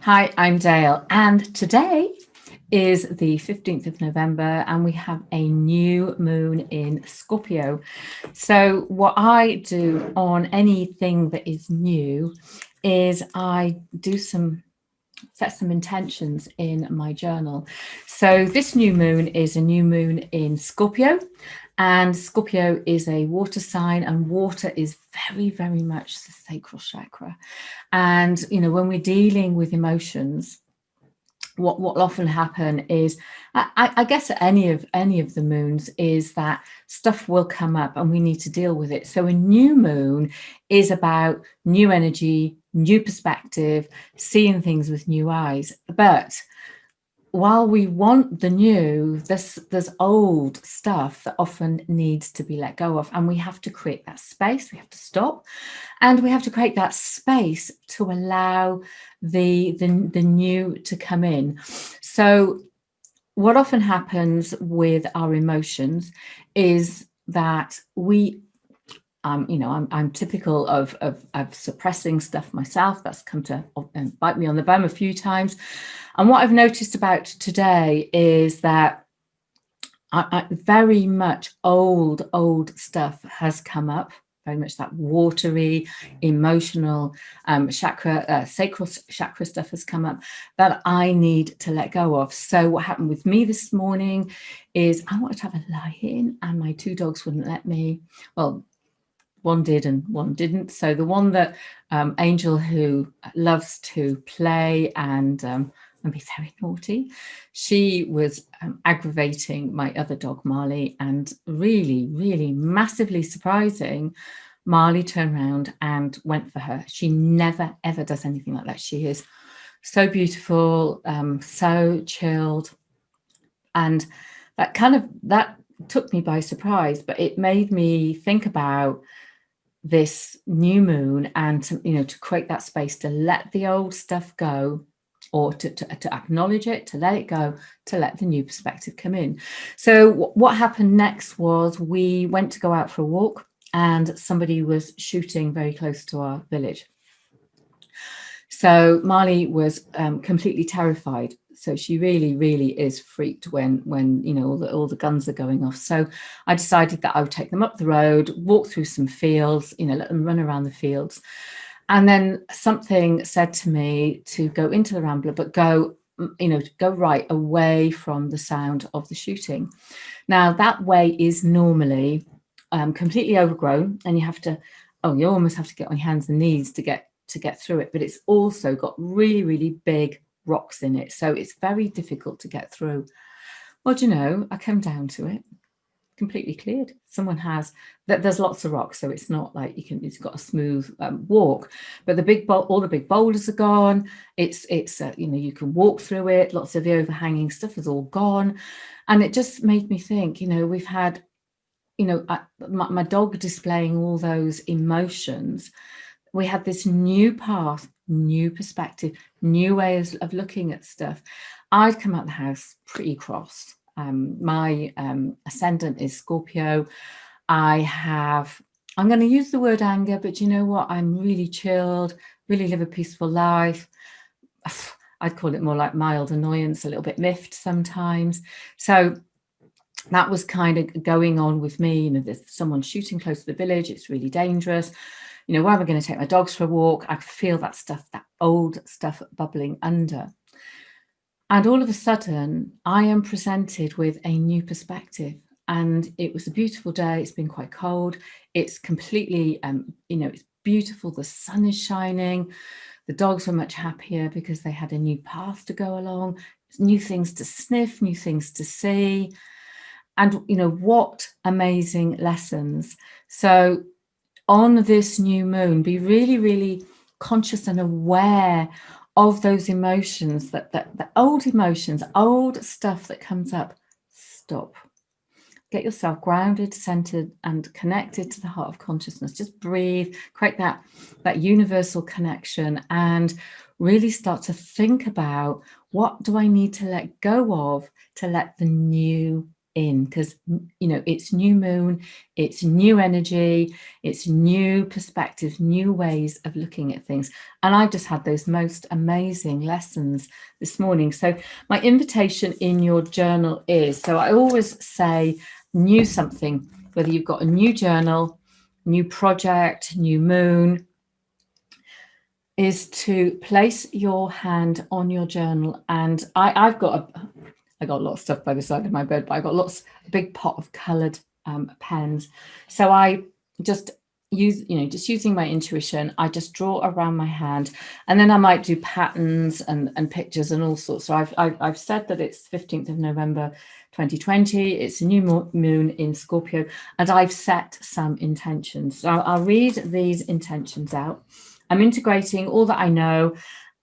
Hi, I'm Dale, and today is the 15th of November, and we have a new moon in Scorpio. So, what I do on anything that is new is I do set some intentions in my journal. So, this new moon is a new moon in Scorpio, and Scorpio is a water sign, and water is very, very much the sacral chakra. And when we're dealing with emotions, what will often happen is, I guess at any of the moons, is that stuff will come up and we need to deal with it. So a new moon is about new energy, new perspective, seeing things with new eyes. But while we want the new, there's old stuff that often needs to be let go of, and we have to create that space. We have to stop, and we have to create that space to allow the new to come in. So what often happens with our emotions is that I'm typical of suppressing stuff myself. That's come to bite me on the bum a few times. And what I've noticed about today is that I very much old stuff has come up, very much that watery, emotional sacral chakra stuff has come up that I need to let go of. So what happened with me this morning is I wanted to have a lie in, and my two dogs wouldn't let me. Well, one did and one didn't. So the one that Angel, who loves to play and be very naughty, she was aggravating my other dog Marley, and really, really massively surprising, Marley turned around and went for her. She never ever does anything like that. She is so beautiful, so chilled, and that took me by surprise. But it made me think about this new moon, and to create that space to let the old stuff go, or to acknowledge it, to let it go, to let the new perspective come in. So what happened next was we went to go out for a walk, and somebody was shooting very close to our village. So Marley was completely terrified. So she really, really is freaked when all the guns are going off. So I decided that I would take them up the road, walk through some fields, let them run around the fields. And then something said to me to go into the rambla, but go right away from the sound of the shooting. Now that way is normally completely overgrown, and you almost have to get on your hands and knees to get through it. But it's also got really, really big rocks in it, so it's very difficult to get through. Well, I come down to it completely cleared. Someone has that. There's lots of rocks, so it's not like it's got a smooth walk, but all the big boulders are gone. It's you can walk through it. Lots of the overhanging stuff is all gone, and it just made me think, we've had my dog displaying all those emotions. We had this new path, new perspective, new ways of looking at stuff. I'd come out the house pretty cross. My ascendant is Scorpio. I'm going to use the word anger, but you know what? I'm really chilled, really live a peaceful life. I'd call it more like mild annoyance, a little bit miffed sometimes. So that was kind of going on with me. There's someone shooting close to the village. It's really dangerous. Where am I going to take my dogs for a walk? I feel that stuff, that old stuff bubbling under. And all of a sudden, I am presented with a new perspective. And it was a beautiful day. It's been quite cold. It's completely, it's beautiful. The sun is shining. The dogs were much happier because they had a new path to go along, new things to sniff, new things to see. And, what amazing lessons. So on this new moon, be really, really conscious and aware of those emotions, that the old emotions, old stuff that comes up. Stop. Get yourself grounded, centered, and connected to the heart of consciousness. Just breathe, create that universal connection, and really start to think about, what do I need to let go of to let the new in, because, you know, it's new moon, it's new energy, it's new perspectives, new ways of looking at things. And I've just had those most amazing lessons this morning. So my invitation in your journal is, so I always say new something, whether you've got a new journal, new project, new moon, is to place your hand on your journal. And I got a lot of stuff by the side of my bed, but I got a big pot of coloured pens. So I just use, you know, just using my intuition, I just draw around my hand, and then I might do patterns and pictures and all sorts. So I've said that it's 15th of November 2020. It's a new moon in Scorpio, and I've set some intentions. So I'll read these intentions out. I'm integrating all that I know,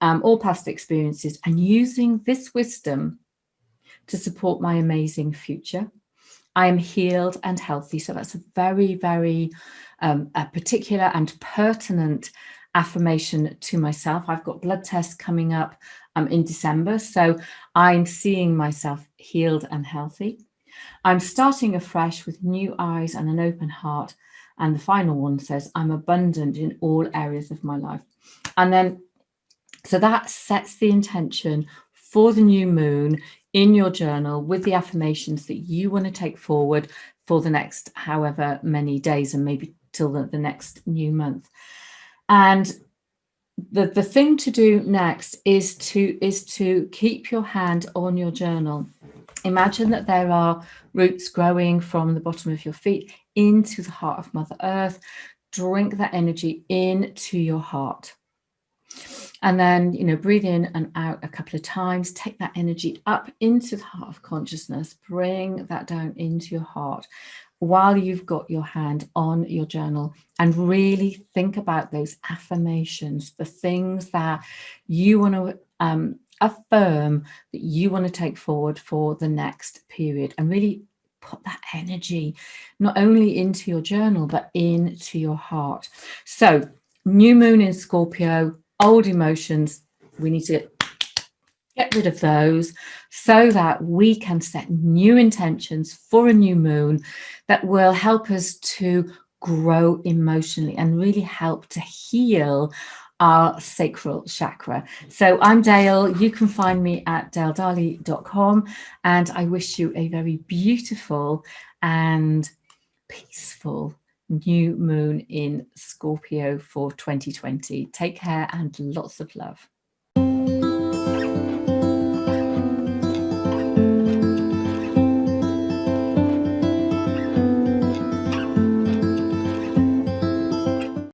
all past experiences, and using this wisdom to support my amazing future. I am healed and healthy. So that's a very, very a particular and pertinent affirmation to myself. I've got blood tests coming up in December. So I'm seeing myself healed and healthy. I'm starting afresh with new eyes and an open heart. And the final one says, I'm abundant in all areas of my life. And then, so that sets the intention for the new moon in your journal with the affirmations that you want to take forward for the next however many days, and maybe till the next new month. And the thing to do next is to keep your hand on your journal. Imagine that there are roots growing from the bottom of your feet into the heart of Mother Earth. Drink that energy into your heart. And then, you know, breathe in and out a couple of times. Take that energy up into the heart of consciousness. Bring that down into your heart while you've got your hand on your journal, and really think about those affirmations, the things that you want to affirm, that you want to take forward for the next period, and really put that energy not only into your journal, but into your heart. So new moon in Scorpio, old emotions, we need to get rid of those so that we can set new intentions for a new moon that will help us to grow emotionally and really help to heal our sacral chakra. So I'm Dale. You can find me at daledarley.com, and I wish you a very beautiful and peaceful new moon in Scorpio for 2020. Take care and lots of love.